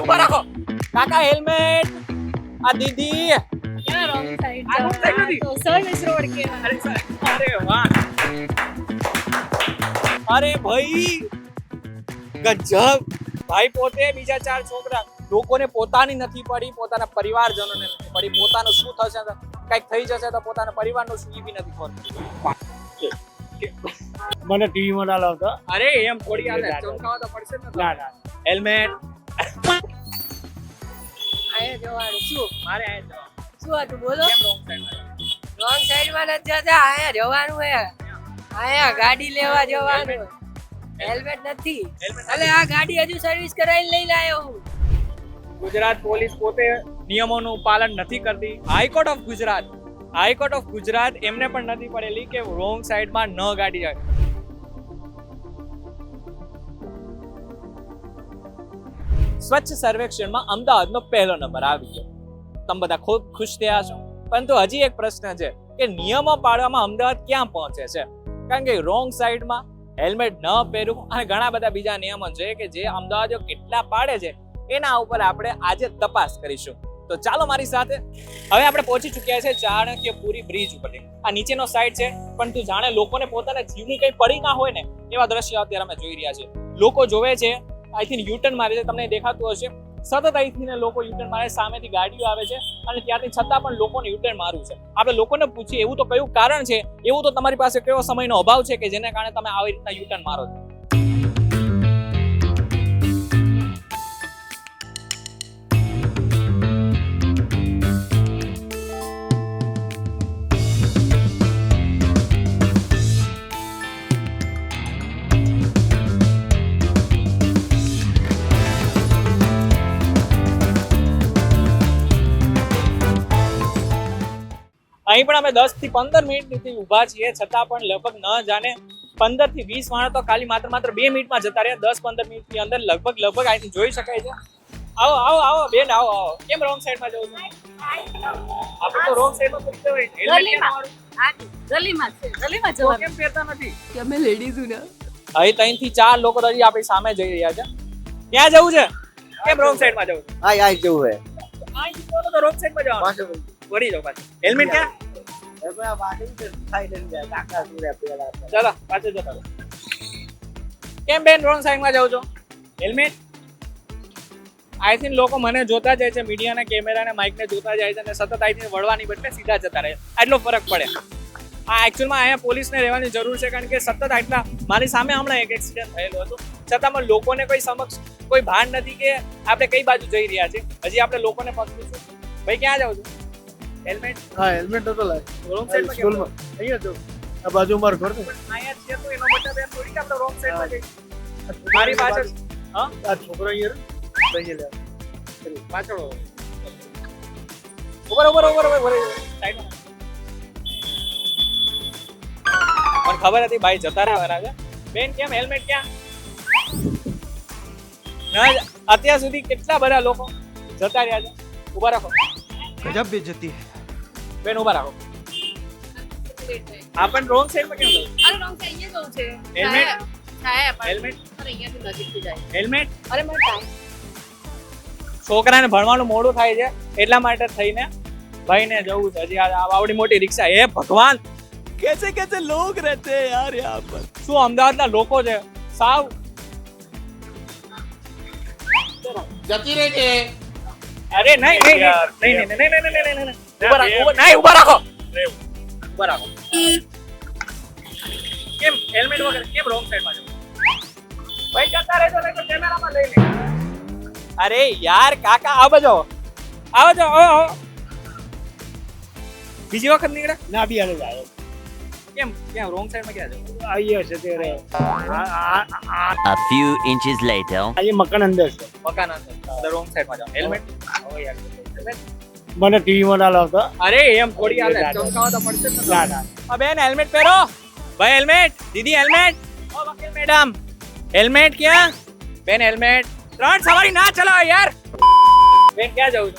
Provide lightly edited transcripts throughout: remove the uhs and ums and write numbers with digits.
ઉભા રાખો કાકા હેલ્મેટ આ દીદી ક્યાં રોંગ સાઈડ આ wrong side નથી. તો સર્વિસ રોડ કેવા અરે વાહ અરે ભાઈ ગજબ ભાઈ પોતે બીજા 4 છોકરા લોકોને પોતાની નથી પડી પોતાના પરિવારજનોને નથી પડી પોતાનું શું થશે કઈક થઈ જશે તો પોતાના પરિવારનું શું બી નથી ખબર મને ટીવી માં ના લાવતા. અરે એમ થોડી હાલે ચમકાવા તો પડશે ને ના ના હેલ્મેટ આયા જવાનું શું મારે આ જવા શું હતું બોલો કેમ wrong side માં રોંગ સાઈડ માં નથી જતા આયા જવાનું હે આયા ગાડી લેવા જવાનું હેલ્મેટ નથી અલે આ ગાડી હજુ સર્વિસ કરાવીને લઈને આવ્યો હું ગુજરાત પોલીસ પોતે નિયમોનું પાલન નથી કરતી હાઈકોર્ટ ઓફ ગુજરાત એમને પણ નથી પડેલી કે રોંગ સાઈડમાં ન ગાડી જાય સ્વચ્છ સર્વેક્ષણમાં અમદાવાદનો પહેલો નંબર આવી ગયો તમે બધા ખૂબ ખુશ થયા છો પરંતુ હજી એક પ્રશ્ન છે કે નિયમો પાળવામાં અમદાવાદ ક્યાં પહોંચે છે કારણ કે રોંગ સાઈડમાં હેલ્મેટ ન પહેરવું અને ઘણા બધા બીજા નિયમો છે કે જે અમદાવાદીઓ કેટલા પાડે છે એના ઉપર આપણે આજે તપાસ કરીશું તો ચાલો મારી સાથે હવે આપણે પહોંચી ચૂક્યા છે ચાણક્યપુરી બ્રિજ ઉપર આ નીચેનો સાઈડ છે પરંતુ જાણે લોકોને પોતાના જીવની કઈ પડી ના હોય ને એવા દ્રશ્યો અત્યારે અમે જોઈ રહ્યા છીએ લોકો જોવે છે આઈ થિંક યુટર્ન મારે છે તમને દેખાતું હશે સતત અહીંથી ને લોકો યુટર્ન મારે સામેથી ગાડીઓ આવે છે અને ત્યાંથી છતાં પણ લોકોને યુટર્ન મારવું છે આપણે લોકોને પૂછીએ એવું તો કયું કારણ છે એવું તો તમારી પાસે કયો સમયનો અભાવ છે કે જેને કારણે તમે આવી રીતના યુટર્ન મારો છો અહીં પણ અમે 10 થી 15 મિનિટથી ઊભા છીએ છતાં પણ લગભગ ન જાણે 15 થી 20 માણસ તો ખાલી માત્ર 2 મિનિટમાં જતા રહ્યા 10-15 મિનિટની અંદર લગભગ અહીંથી જોઈ શકાય છે આવો બેન આવો કેમ રોંગ સાઈડમાં જવું છે આપણે તો રોંગ સાઈડમાં પૂછતે હોય ગલીમાં કેમ પહેરતા નથી કે અમે લેડીઝ ને અહીં 3 થી 4 લોકો તો હજી આપણી સામે જઈ રહ્યા છે ક્યાં જવું છે કેમ રોંગ સાઈડમાં જવું છે આ જવું હે અહીંથી બોલો તો રોંગ સાઈડમાં જવાનું વળી જાઓ પાછું હેલ્મેટ ક્યાં ચાલો પાછળ જતા કેમ બેન રોંગ સાઈડમાં જાવ છો હેલ્મેટ આઈ થિંક લોકો મને જોતા જાય છે મીડિયાના કેમેરાને માઇકને જોતા જાય છે અને સતત અહીંથી વળવાની બદલે સીધા જતા રહે આટલો ફરક પડે આ એકચ્યુઅલમાં અહીંયા પોલીસને રહેવાની જરૂર છે કારણ કે સતત આટલા મારી સામે હમણાં એક એક્સિડન્ટ થયેલો હતો છતાં પણ લોકોને કોઈ સમક્ષ કોઈ ભાન નથી કે આપણે કઈ બાજુ જઈ રહ્યા છે હજી આપણે લોકોને પકડીશું ભાઈ ક્યાં જાવ છો હેલ્મેટ હા હેલ્મેટ નતો લાય રોંગ સાઈડમાં કેમ સ્કૂલમાં અહીંયા જો આ બાજુ માર ઘર ને અહીંયા છે તો એનો મતલબ એમ થોડી કે આપણે રોંગ સાઈડમાં જઈએ મારી પાછળ હા આ છોકરો અહીંયા લઈ લે પાછળ ઉપર સાઈડમાં મને ખબર હતી ભાઈ જતા રહ્યા છે બેન કેમ હેલ્મેટ ક્યાં ના અત્યાર સુધી કેટલા બધા લોકો જતા રહ્યા છે ઉભા રાખો ગજબ બેઇज्जती બેન ઉભા રાખો આપણ રોંગ સાઈડમાં કેમ જવું અરે રોંગ સાઈડ અહીંયા જવું છે હેલ્મેટ છાયા પણ હેલ્મેટ અરે અહીંયાથી નજીકથી જાય હેલ્મેટ અરે મને ટાઈમ છોકરાને ભણવાનું મોડું થાય છે એટલા માટે થઈને ભાઈને જવું છે હજી આવડી મોટી રિક્ષા હે ભગવાન कैसे कैसे लोग रहते हैं यार यहाँ पर શું અમદાવાદના લોકો છે સાવ જતી રહે છે અરે નહીં ઉભા રાખો કેમ હેલ્મેટ વગર કેમ રોંગ સાઈડમાં જવું ભાઈ જતા રહેજો નહીં તો કેમેરામાં લઈ લે અરે યાર કાકા આવો જાઓ બીજી વખત નીકળે ના બી આને જાય કેમ ક્યાં રોંગ સાઈડમાં ક્યાં જવું અહીંયા છે તે A few inches later. અહીંયા મકાન અંદર છે મકાન અંદર રોંગ સાઈડમાં જાઓ હેલ્મેટ મને ટીવી માં ના લાવતા. અરે એમ થોડી હાલે ચમકાવા તો પડશે ને ના ના બેન હેલ્મેટ પહેરો ભાઈ હેલ્મેટ દીદી હેલ્મેટ ઓ વકીલ મેડમ હેલ્મેટ ક્યાં બેન હેલ્મેટ ત્રણ સવારી ના ચલાવો યાર બેન ક્યાં જવું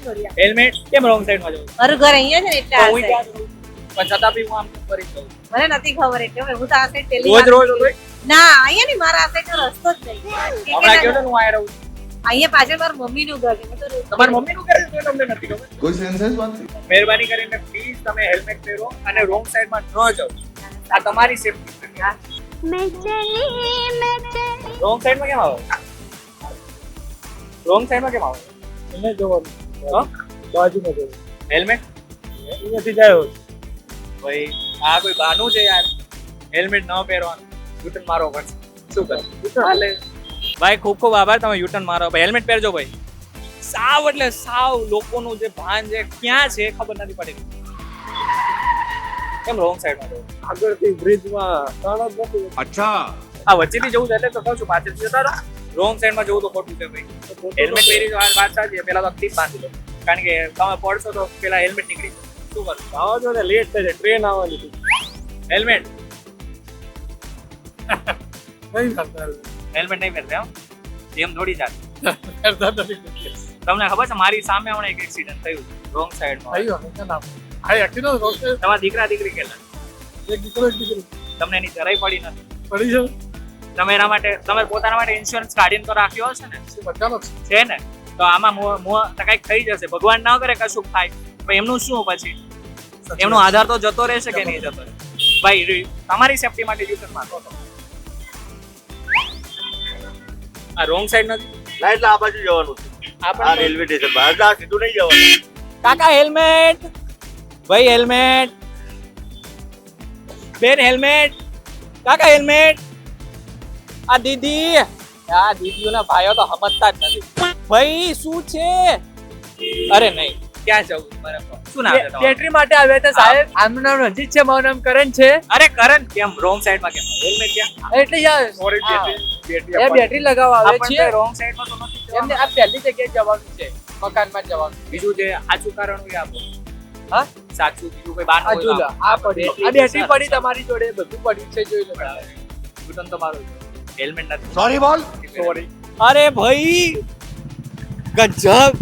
છે હેલ્મેટ કેમ રોંગ સાઈડમાં જવું મારું ઘર અહીંયા છે ને એટલે આ હું side. ક્યાં જવું પણ છતાં બી હું આમ ફરી જઉં મને નથી ખબર એટલે હું તો આ સાઈડ પેલી રોજ રોજ રોજ ના અહીંયા નહીં, મારા સાઈડનો રસ્તો જ નહીં. હમણાં કહ્યું ને હું આયા રહું છું. અહીંયા પાછળ મારા મમ્મીનું ઘર છે. મેં તો રોજ તમારી મમ્મીનું કરે તો તમને નથી ખબર. कोई सेंस है इस बात की? મહેરબાની કરીને પ્લીઝ તમે હેલ્મેટ પહેરો અને રોંગ સાઈડમાં ન જાઓ. આ તમારી સેફટી છે. રોંગ સાઈડમાં કેમ આવો? રોંગ સાઈડમાં કેમ આવો? એને જોવાનું હા? બાજુમાં જોવાનું હેલ્મેટ અહીંયાથી જાય હોય. ભાઈ આ કોઈ બહાનું છે યાર. હેલ્મેટ ન પહેરવાનું, યુટર્ન મારવો પડશે. શું કરું? ભાઈ ખૂબ ખૂબ આભાર, તમે યુટર્ન મારો. ભાઈ હેલ્મેટ પહેરજો ભાઈ. સાવ એટલે સાવ લોકોનું જે ભાન છે ક્યાં છે એ ખબર નથી પડી. કેમ રોંગ સાઈડમાં જવું? આગળથી બ્રિજમાં ત્રણ જ નથી. આ વચ્ચેથી જવું છે એટલે તો કહું છું પાછળથી જતા રહો. રોંગ સાઈડમાં જવું તો ખોટું છે ભાઈ. હેલ્મેટ પહેરી તો વાત સાચી છે. પેલા તો ક્લિપ બાંધી દો, કારણ કે તમે પડશો તો પેલા હેલ્મેટ નીકળી જાય. શું કરું? આવો છો ને લેટ થાય છે, ટ્રેન આવવાની છે. હેલ્મેટ નહીં કરતા હેલ્મેટ નહીં પહેરતા એમ? જેમ થોડી ચાલે. કરતા નથી. તમને ખબર છે મારી સામે હમણાં એક એક્સિડન્ટ થયું રોંગ સાઈડમાં. થયું હવે કે ના આ એક્સિડન્ટ રોકે તમારા દીકરા દીકરી કેટલા? એક દીકરો એક દીકરી તમને એની જરાય પડી નથી. પડી છે તમે એના માટે તમે પોતાના માટે ઇન્સ્યોરન્સ કાઢીને તો રાખ્યો હશે ને? એ બધાનો જ છે ને? તો આમાં કંઈક થઈ જશે. ભગવાન ના કરે કશું થાય પણ એમનું શું પછી? છે. એમનો આધાર તો જતો રહેશે કે નહીં જતો રહે? ભાઈ તમારી સેફટી માટે યુટર્ન મારો. આ રોંગ સાઈડ નથી. ના એટલે આ બાજુ જવાનું છે. આ આ પણ રેલવે સ્ટેશન બહાર ના સીધું નહીં જવાનું. કાકા હેલ્મેટ. ભાઈ હેલ્મેટ. બેન હેલ્મેટ. કાકા હેલ્મેટ. આ દીદી. આ દીદીઓના ભાઈઓ તો સમજતા જ નથી. ભાઈ શું છે? અરે નહીં, ક્યાં જવું? મને કહો. શું નામ છે તમારું? બેટરી માટે આવ્યા હતા સાહેબ. આમનું નામ રંજીત છે, મારું નામ કરણ છે. અરે કરણ કેમ રોંગ સાઈડમાં કેમ? હેલ્મેટ ક્યાં? એટલે યાર સોરી એ બેટરી લગાવવા આવે આપણને છે. રોંગ સાઈડમાં તો નથી જવાનું. એમને આ પહેલી જગ્યાએ જવાનું છે, મકાનમાં જવાનું. બીજું જે સાચું કારણ હોય આપો. હા? સાચું બીજું કોઈ બાનું આ હોય જો તો લો, આ પડી, આ બેટરી પડી તમારી જોડે, બધું પડ્યું છે, જોઈ લો. યુટર્ન તો મારું છે. હેલ્મેટ નથી. સોરી બોલ. સોરી. અરે ભાઈ ગજબ.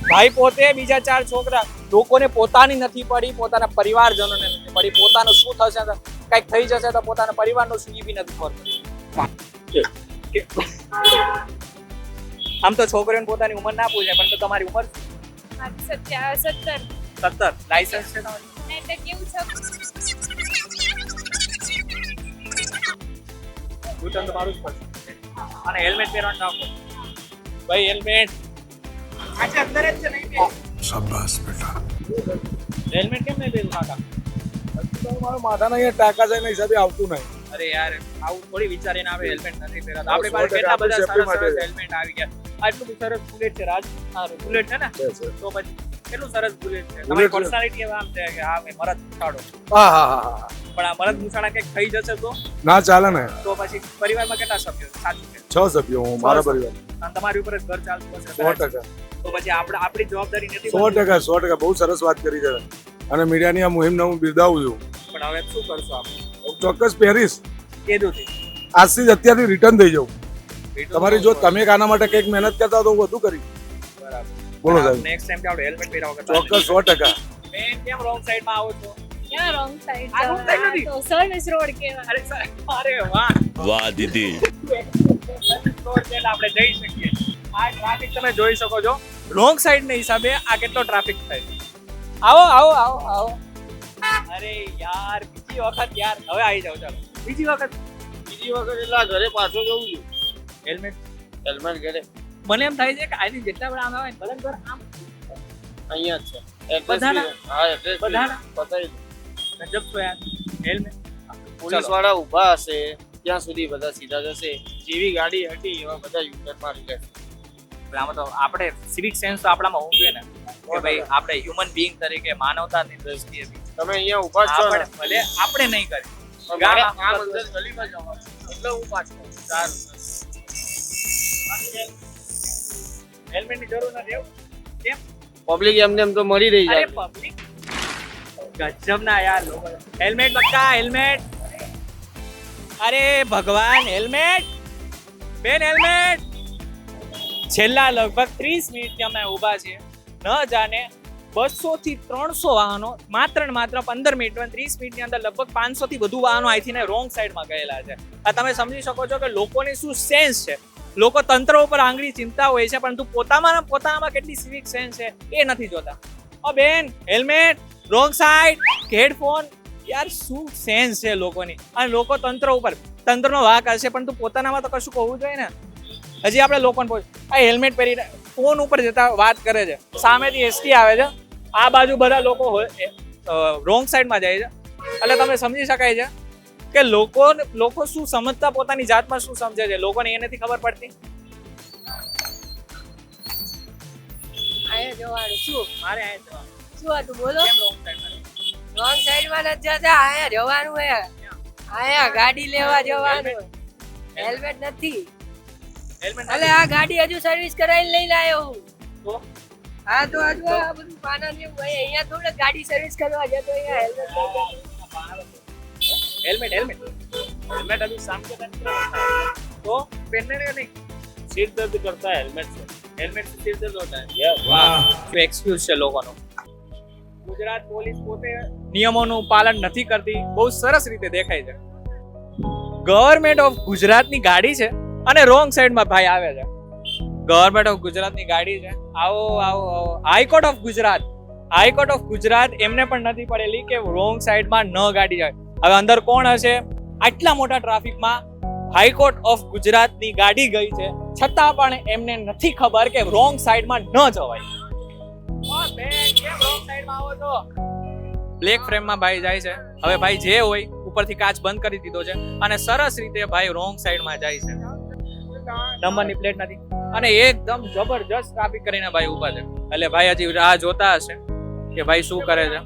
ભાઈ પોતે બીજા 4 છોકરા, લોકોને પોતાની નથી પડી, પોતાના પરિવારજનોને નથી પડી. પોતાનું શું થશે તો કંઈક થઈ જશે તો પોતાના પરિવારનું શું એ બી નથી ખબર પડી. આમ તો છોકરીઓને પોતાની ઉંમર ના પૂછે, પણ તો તમારી ઉંમર 17. લાયસન્સ છે તમારું? યુટર્ન તો મારું જ પડશે. અને હેલ્મેટ પહેરવાનું ના પડે. ભાઈ હેલ્મેટ આછા અંદર જ છે નહીં પહેર. शाबाश बेटा. હેલ્મેટ કેમ નહીં પહેરું કાકા? મારા માથાના અહીંયા ટાંકા છે એના હિસાબે આવતું નહીં. અરે યાર આવું થોડી વિચારીને આવે હેલ્મેટ નથી પહેરતા. આપણી પાસે કેટલા બધા safety સરસ માટે સરસ હેલ્મેટ આવી ગયા. આટલું સરસ બુલેટ છે રાજ. હા બુલેટ છે ને? છે, છે. તો પછી કેટલું સરસ બુલેટ છે. Bullet તમારી છે. પર્સનાલિટી એવા આમ છે કે હા મેં મરદ મૂછાડો. હા હા હા હા પણ આ મરદ મૂછાડા કંઈક થઈ જશે તો ના ચાલે ને. તો પછી પરિવારમાં કેટલા સભ્યો? સાચું છે. 6 સભ્યો હું મારા પરિવાર અને તમારી ઉપર જ ઘર ચાલતું હશે. 100%. તો પછી આપણી જવાબદારી નથી 100% બહુ સરસ વાત કરી છે અને મીડિયાની આ મુહિમને હું બિરદાવું છું. પણ હવે શું કરશું આપણે? હું ચોક્કસ પહેરીશ. કીધું આજથી જ અત્યારથી રિટર્ન થઈ જાઉં. તમારી જો તમે આના માટે કંઈક મહેનત કરતા તો હું વધુ કરી. બરાબર. બોલો સાહેબ. નેક્સ્ટ ટાઈમ આપણે હેલ્મેટ પહેરાવો કે ચોક્કસ 100%. મેં કેમ રોંગ સાઈડમાં આવો છો? ક્યાં wrong side આ wrong side નથી. તો service road કહેવાય. અરે અરે વાહ. વાહ દીદી. આપણે જઈ શકીએ. આ ટ્રાફિક તમે જોઈ શકો છો. રોંગ સાઈડ ના હિસાબે આ કેટલો ટ્રાફિક થાય. આવો આવો આવો આવો. અરે યાર બીજી વખત યાર હવે આવી જાવ ચાલો. બીજી વખત એટલે આ ઘરે પાછો જવું છું. હેલ્મેટ. હેલ્મેટ ઘરે મને એમ થાય છે કે આની જેટલા બધા આમ આવે ને બધા ઘર આમ અહીંયા જ છે. Address બધાના? બી- હા એડ્રેસ બધાના? બતાવી ગજબ છો યાર. હેલ્મેટ. પોલીસ વાળા ઊભા હશે ત્યાં સુધી બધા સીધા જશે. જેવી ગાડી હતી એવા બધા યુટર્ન મારી લેશે. આમાં તો આપણે સિવિક સેન્સ તો આપણામાં હોવું જોઈએ ને કે ભાઈ આપણે હ્યુમન બીઈંગ તરીકે માનવતાની દ્રષ્ટિએ બી તમે અહીંયા ઊભા જ છો ને. આપણે ભલે આપણે નહીં કરીએ. પણ મારે આમ અંદર ગલીમાં જવાનું એટલે હું પાછો સારું. હેલ્મેટની જરૂર નથી એવું? કેમ? પબ્લિક એમને એમ તો મરી રહી અરે જાય. પબ્લિક ગજબ ના યાર લોકો. હેલ્મેટ બક્કા હેલ્મેટ. અરે ભગવાન હેલ્મેટ. બેન હેલ્મેટ. છેલ્લા લગભગ 30 મિનિટથી અમે ઊભા છીએ. ન જાણે 200 થી 300 વાહનો માત્ર ને માત્ર 15 મિનિટમાં 30 મિનિટની અંદર લગભગ 500 થી વધુ વાહનો અહીંથી રોંગ સાઈડમાં ગયેલા છે. આ તમે સમજી શકો છો કે લોકોની શું સેન્સ છે. લોકો તંત્ર ઉપર આંગળી ચિંતા હોય છે, પરંતુ પોતાનામાં કેટલી સિવિક સેન્સ છે એ નથી જોતા. ઓ બેન, હેલ્મેટ, રોંગ સાઈડ, હેડફોન, યાર શું સેન્સ છે લોકોની. અને લોકો તંત્રનો વાંક હશે, પરંતુ પોતાનામાં તો કશું હોવું જોઈએ ને. હજી આપણે લોકોને આ હેલ્મેટ પહેરીને ફોન ઉપર જતા વાત કરે છે, સામેથી એસટી આવે છે, આ બાજુ બધા લોકો રોંગ સાઈડમાં જાય છે. એટલે તમે સમજી શકાય છે કે લોકો શું સમજતા, પોતાની જાતમાં શું સમજે છે, લોકોને એ નથી ખબર પડતી. અહીંયા જવાનું શું મારે આ જવાનું. શું હતું બોલો? કેમ wrong side માં? રોંગ સાઈડ માં નથી જતા, અહીંયા જવાનું હે. અહીંયા ગાડી લેવા જવાનું. હેલ્મેટ નથી. Helmet અલે આ ગાડી હજુ સર્વિસ કરાવીને લઈને આવ્યો હું. તો? હા તો હજુ આ બધું પાના જેવું હોય. અહીંયા થોડું ગાડી સર્વિસ કરવા જતો અહીંયા હેલ્મેટ લઈ જતો. हेलमेट अभी शाम के टाइम तो पहनने का नहीं, सिर दर्द करता है हेलमेट से। हेलमेट से सिर दर्द होता है. વાહ. એક્સક્યુઝ છે લોકોનો. ગુજરાત પોલીસ પોતે નિયમોનું પાલન નથી કરતી, બહુ સરસ રીતે દેખાય છે. ગવર્મેન્ટ ઓફ ગુજરાતની ગાડી છે અને રોંગ સાઈડમાં ભાઈ આવે છે. ગવર્મેન્ટ ઓફ ગુજરાતની ગાડી છે. આવો આવો આવો. હાઈકોર્ટ ઓફ ગુજરાત એમને પણ નથી પડેલી કે રોંગ સાઈડમાં ન ગાડી જાય. હવે અંદર કોણ હશે? આટલા મોટા ટ્રાફિકમાં હાઈકોર્ટ ઓફ ગુજરાતની ગાડી ગઈ છે, છતાં પણ એમને નથી ખબર કે રોંગ સાઈડમાં ન જવાય. બ્લેક ફ્રેમમાં ભાઈ જાય છે. હવે ભાઈ જે હોય ઉપરથી કાચ બંધ કરી દીધો છે અને સરસ રીતે ભાઈ રોંગ સાઈડમાં જાય છે. નંબરની પ્લેટ નથી અને એકદમ જબરજસ્ત ટ્રાફિક કરીને ભાઈ ઊભા છે. એટલે ભાઈ હજી રાહ જોતા હશે કે ભાઈ શું કરે છે.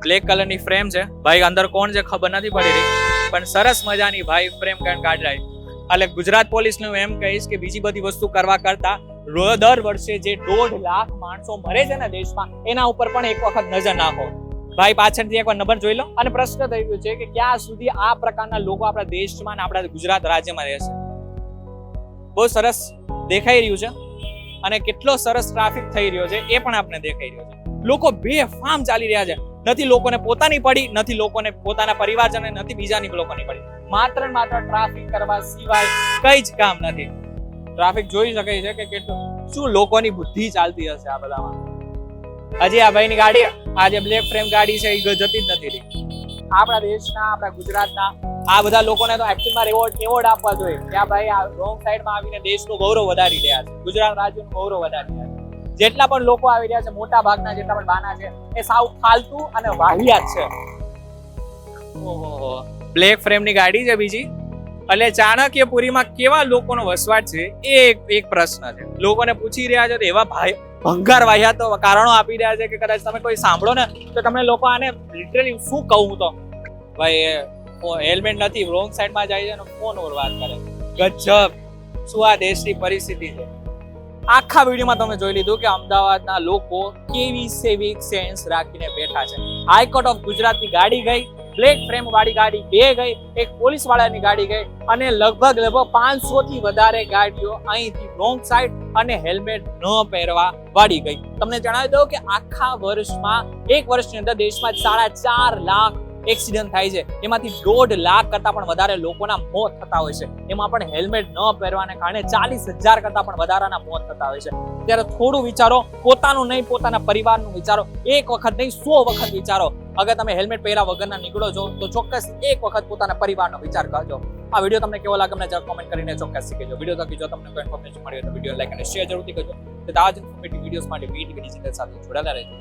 બ્લેક કલરની ફ્રેમ છે. ભાઈ અંદર કોણ છે ખબર નથી પડી રહી, પણ સરસ મજાની ભાઈ ફ્રેમ કાઢી. એટલે ગુજરાત પોલીસનું એમ કહીશ કે બીજી બધી વસ્તુ કરવા કરતા દર વર્ષે જે 1.5 લાખ માણસો મરે છે ને દેશમાં, એના ઉપર પણ એક વખત નજર નાખો. ભાઈ પાછળથી એકવાર નંબર જોઈ લો. અને પ્રશ્ન થઈ ગયો છે કે ક્યાં સુધી આ પ્રકારના લોકો આપણા દેશમાં અને આપણા ગુજરાત રાજ્યમાં રહેશે. બહુ સરસ દેખાઈ રહ્યું છે અને કેટલો સરસ ટ્રાફિક થઈ રહ્યો છે એ પણ આપણે દેખાઈ રહ્યો છે. લોકો બેફામ ચાલી રહ્યા છે. નથી લોકોને પોતાની પડી, નથી લોકોને પોતાના પરિવારજનને, નથી બીજાની લોકોની પડી. માત્ર ને માત્ર ટ્રાફિક કરવા સિવાય કઈ જ કામ નથી. ટ્રાફિક જોઈ શકાય છે કે કેટલું શું લોકોની બુદ્ધિ ચાલતી હશે આ બધામાં. હજી આ ભાઈની ગાડી, આ જે બ્લેક ફ્રેમ ગાડી છે એ જતી જ નથી રહી. આપણા દેશના, આપણા ગુજરાતના આ બધા લોકોને તો એકચ્યુઅલમાં એવોર્ડ આપવા જોઈએ કે આ ભાઈ આ રોંગ સાઈડમાં આવીને દેશનું ગૌરવ વધારી રહ્યા છે, ગુજરાત રાજ્યનું ગૌરવ વધારી રહ્યા છે. જેટલા પણ લોકો આવી રહ્યા છે, મોટા ભાગના જેટલા પણ બાના છે, એ સાવ ફાલતુ અને વાહિયાત છે. ઓહો, બ્લેક ફ્રેમની ગાડી છે બીજી. એટલે ચાણક્યપુરીમાં કેવા લોકોનો વસવાટ છે એ એક પ્રશ્ન છે. લોકોને પૂછી રહ્યા છે તો એવા ભાઈ ભંગાર વાહિયાત કારણો આપી રહ્યા છે કે કદાચ તમે કોઈ સાંભળો ને તો તમને લોકો આને લિટરલી શું કહું તો ભાઈ હેલ્મેટ નથી, રોંગ સાઈડમાં જાય છે અને ફોન ઓર વાત કરે. ગજબ શું આ દેશની પરિસ્થિતિ છે. આખા વિડીયોમાં તમે જોઈ લીધું કે અમદાવાદના લોકો કેવી સિવિક સેન્સ રાખીને બેઠા છે. હાઈકોર્ટ ઓફ ગુજરાતની ગાડી ગઈ, બ્લેક ફ્રેમ વાળી ગાડી 2 ગઈ, એક પોલીસ વાળાની ગાડી ગઈ અને લગભગ 500 થી વધારે ગાડીઓ અહીંથી રોંગ સાઈડ અને હેલ્મેટ ન પહેરવા વાળી ગઈ. તમને જણાવી દઉં કે આખા વર્ષમાં, એક વર્ષની અંદર દેશમાં 4.5 લાખ એક્સિડન્ટ થાય છે. એમાંથી 1.5 લાખ કરતા પણ વધારે લોકોના મોત થતા હોય છે. એમાં પણ હેલ્મેટ ન પહેરવાને કારણે 40,000 કરતા પણ વધારાના મોત થતા હોય છે. ત્યારે થોડું વિચારો, પોતાનું નહીં પોતાના પરિવારનું વિચારો. એક વખત નહીં 100 વખત વિચારો. અગર તમે હેલ્મેટ પહેર્યા વગરના નીકળો છો તો ચોક્કસ એક વખત પોતાના પરિવારનો વિચાર કરજો. આ વિડીયો તમને કેવો લાગે મને જરા કોમેન્ટ કરીને ચોક્કસ કહેજો. વિડીયો થકી જો તમને કોઈ ઇન્ફોર્મેશન મળી હોય તો વિડીયો લાઈક અને શેર જરૂરથી કરજો. તો આવા જ ઇન્ફોર્મેટિવ વિડીયોઝ માટે વીટીવી ડિજિટલ સાથે જોડાયેલા રહેજો.